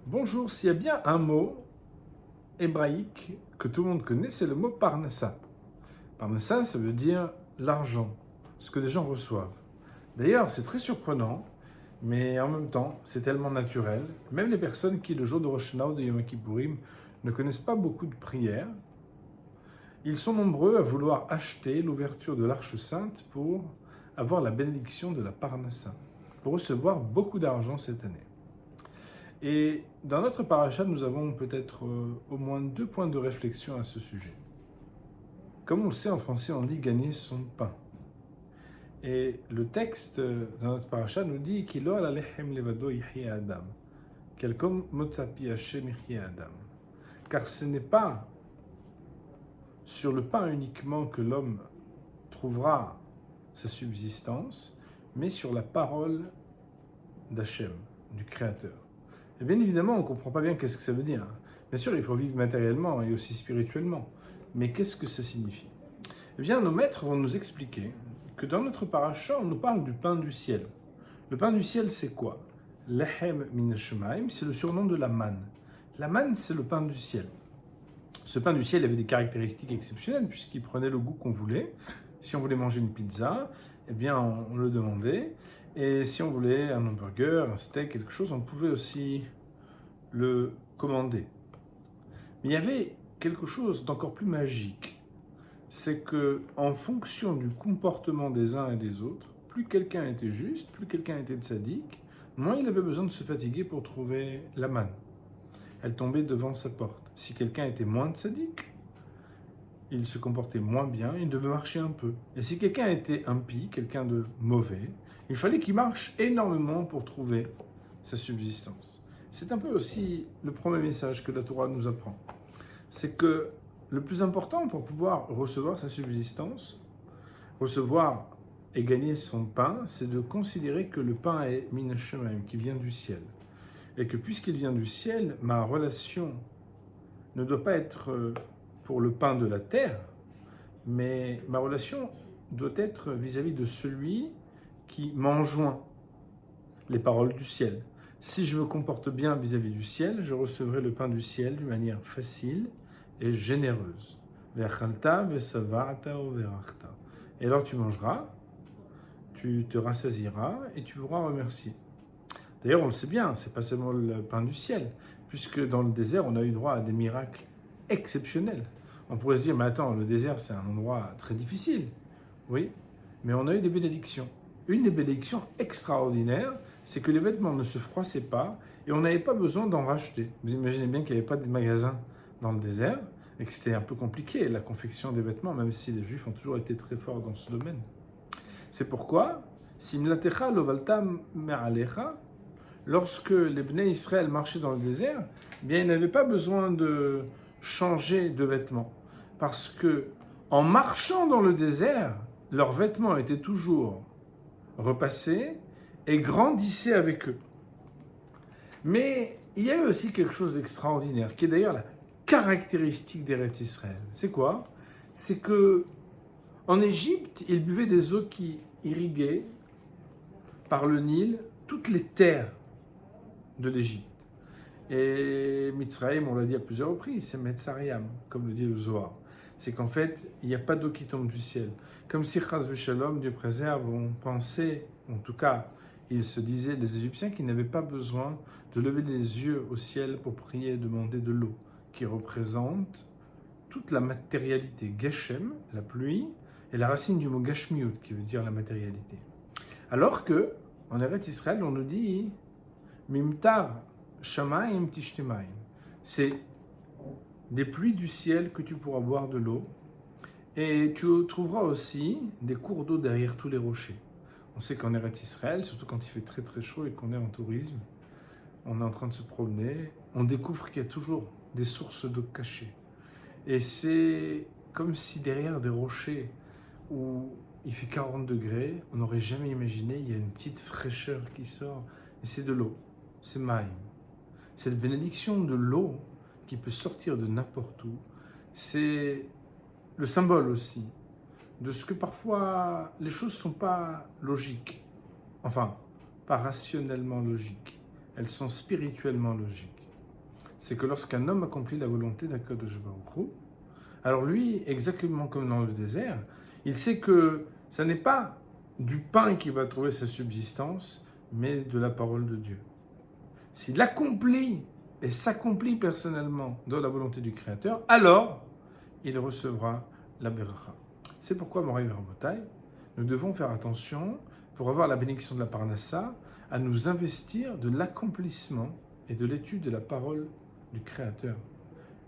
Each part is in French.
Bonjour, s'il y a bien un mot hébraïque que tout le monde connaît, c'est le mot parnassa. Parnassa, ça veut dire l'argent, ce que les gens reçoivent. D'ailleurs, c'est très surprenant, mais en même temps, c'est tellement naturel. Même les personnes qui, le jour de Rosh Hashanah ou de Yom Kippourim, ne connaissent pas beaucoup de prières, ils sont nombreux à vouloir acheter l'ouverture de l'Arche Sainte pour avoir la bénédiction de la parnassa, pour recevoir beaucoup d'argent cette année. Et dans notre paracha, nous avons peut-être au moins deux points de réflexion à ce sujet. Comme on le sait en français, on dit gagner son pain. Et le texte dans notre paracha nous dit qu'il a la lechem levado yihye adam, quelqu'un motzapi Hashem yihye adam. Car ce n'est pas sur le pain uniquement que l'homme trouvera sa subsistance, mais sur la parole d'Hachem, du Créateur. Et bien évidemment, on ne comprend pas bien qu'est-ce que ça veut dire. Bien sûr, il faut vivre matériellement et aussi spirituellement. Mais qu'est-ce que ça signifie? Eh bien, nos maîtres vont nous expliquer que dans notre paracha, on nous parle du pain du ciel. Le pain du ciel, c'est quoi? Lehem min hashemaim, c'est le surnom de la manne. La manne, c'est le pain du ciel. Ce pain du ciel avait des caractéristiques exceptionnelles puisqu'il prenait le goût qu'on voulait. Si on voulait manger une pizza, eh bien, on le demandait. Et si on voulait un hamburger, un steak, quelque chose, on pouvait aussi le commander. Mais il y avait quelque chose d'encore plus magique. C'est que, en fonction du comportement des uns et des autres, plus quelqu'un était juste, plus quelqu'un était tzaddik, moins il avait besoin de se fatiguer pour trouver la manne. Elle tombait devant sa porte. Si quelqu'un était moins tzaddik, il se comportait moins bien, il devait marcher un peu. Et si quelqu'un était impie, quelqu'un de mauvais, il fallait qu'il marche énormément pour trouver sa subsistance. C'est un peu aussi le premier message que la Torah nous apprend. C'est que le plus important pour pouvoir recevoir sa subsistance, recevoir et gagner son pain, c'est de considérer que le pain est min hashemaim, qui vient du ciel. Et que puisqu'il vient du ciel, ma relation ne doit pas être pour le pain de la terre, mais ma relation doit être vis-à-vis de celui qui m'enjoint les paroles du ciel. Si je me comporte bien vis-à-vis du ciel, je recevrai le pain du ciel d'une manière facile et généreuse. Et alors tu mangeras, tu te rassasieras et tu pourras remercier. D'ailleurs, on le sait bien, c'est pas seulement le pain du ciel, puisque dans le désert, on a eu droit à des miracles exceptionnels. On pourrait se dire, mais attends, le désert, c'est un endroit très difficile. Oui, mais on a eu des bénédictions. Une des bénédictions extraordinaires, c'est que les vêtements ne se froissaient pas et on n'avait pas besoin d'en racheter. Vous imaginez bien qu'il n'y avait pas de magasins dans le désert et que c'était un peu compliqué, la confection des vêtements, même si les Juifs ont toujours été très forts dans ce domaine. C'est pourquoi, Simlatecha lovalta me'alecha, lorsque les Bnei Israël marchaient dans le désert, eh bien, ils n'avaient pas besoin de changer de vêtements. Parce que, en marchant dans le désert, leurs vêtements étaient toujours repassés et grandissaient avec eux. Mais il y a eu aussi quelque chose d'extraordinaire, qui est d'ailleurs la caractéristique d'Eretz Israël. C'est quoi? C'est que en Égypte, ils buvaient des eaux qui irriguaient par le Nil toutes les terres de l'Égypte. Et Mitzrayim, on l'a dit à plusieurs reprises, c'est Metzariam, comme le dit le Zohar. C'est qu'en fait, il n'y a pas d'eau qui tombe du ciel. Comme si Chas v'Shalom, Dieu préserve, on pensait, en tout cas, ils se disaient, les Égyptiens, qu'ils n'avaient pas besoin de lever les yeux au ciel pour prier et demander de l'eau, qui représente toute la matérialité. Geshem, la pluie, et la racine du mot Gashmiut, qui veut dire la matérialité. Alors que, en Eretz Israël, on nous dit Mimtar Shamaim Tishtemaim. C'est des pluies du ciel que tu pourras boire de l'eau. Et tu trouveras aussi des cours d'eau derrière tous les rochers. On sait qu'en Eretz Israël, surtout quand il fait très très chaud et qu'on est en tourisme, on est en train de se promener, on découvre qu'il y a toujours des sources d'eau cachées. Et c'est comme si derrière des rochers où il fait 40 degrés, on n'aurait jamais imaginé, il y a une petite fraîcheur qui sort. Et c'est de l'eau, c'est Maïm. Cette bénédiction de l'eau qui peut sortir de n'importe où, c'est le symbole aussi de ce que parfois les choses ne sont pas logiques. Enfin, pas rationnellement logiques. Elles sont spirituellement logiques. c'est que lorsqu'un homme accomplit la volonté d'Akadosh Baruch Hu, alors lui, exactement comme dans le désert, il sait que ça n'est pas du pain qui va trouver sa subsistance, mais de la parole de Dieu. S'il accomplit et s'accomplit personnellement dans la volonté du Créateur, alors il recevra la beracha. C'est pourquoi, Moraï Verbotaï, nous devons faire attention, pour avoir la bénédiction de la Parnassa, à nous investir de l'accomplissement et de l'étude de la parole du Créateur.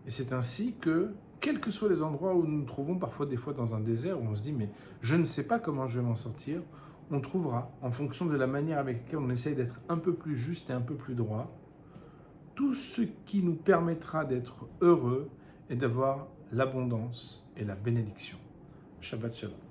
Et c'est ainsi que, quels que soient les endroits où nous nous trouvons, parfois des fois dans un désert, où on se dit « mais je ne sais pas comment je vais m'en sortir », on trouvera, en fonction de la manière avec laquelle on essaye d'être un peu plus juste et un peu plus droit, tout ce qui nous permettra d'être heureux et d'avoir l'abondance et la bénédiction. Shabbat Shalom.